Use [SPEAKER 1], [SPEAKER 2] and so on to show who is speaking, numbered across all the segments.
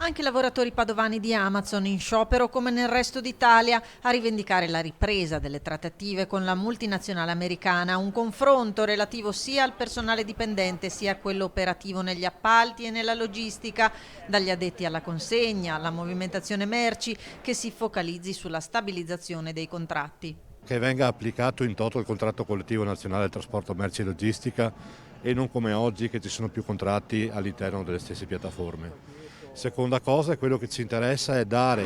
[SPEAKER 1] Anche i lavoratori padovani di Amazon in sciopero come nel resto d'Italia a rivendicare la ripresa delle trattative con la multinazionale americana, un confronto relativo sia al personale dipendente sia a quello operativo negli appalti e nella logistica, dagli addetti alla consegna, alla movimentazione merci, che si focalizzi sulla stabilizzazione dei contratti.
[SPEAKER 2] Che venga applicato in toto il contratto collettivo nazionale del trasporto merci e logistica e non come oggi che ci sono più contratti all'interno delle stesse piattaforme. Seconda cosa, quello che ci interessa è dare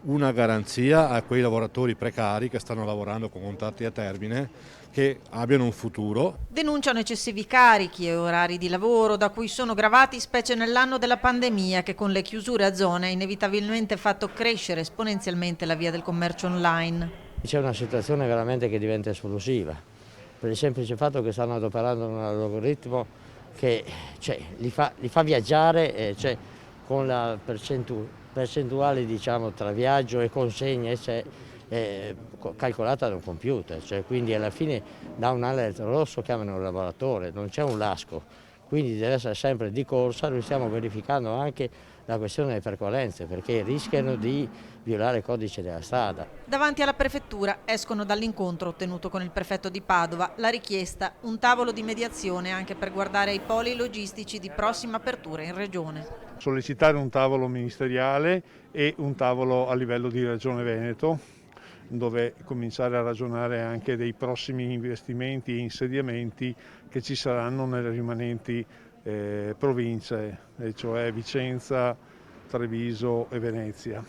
[SPEAKER 2] una garanzia a quei lavoratori precari che stanno lavorando con contratti a termine, che abbiano un futuro.
[SPEAKER 1] Denunciano eccessivi carichi e orari di lavoro da cui sono gravati specie nell'anno della pandemia che con le chiusure a zone ha inevitabilmente fatto crescere esponenzialmente la via del commercio online.
[SPEAKER 3] C'è una situazione veramente che diventa esplosiva, per il semplice fatto che stanno adoperando un algoritmo che li fa viaggiare con la percentuale diciamo, tra viaggio e consegne calcolata da un computer, quindi alla fine da un alert rosso chiamano il lavoratore, non c'è un lasco, quindi deve essere sempre di corsa. Noi stiamo verificando anche la questione delle percolenze perché rischiano di violare il codice della strada.
[SPEAKER 1] Davanti alla prefettura escono dall'incontro ottenuto con il prefetto di Padova la richiesta un tavolo di mediazione anche per guardare ai poli logistici di prossima apertura in regione.
[SPEAKER 4] Sollecitare un tavolo ministeriale e un tavolo a livello di Regione Veneto, dove cominciare a ragionare anche dei prossimi investimenti e insediamenti che ci saranno nelle rimanenti province, e cioè Vicenza, Treviso e Venezia.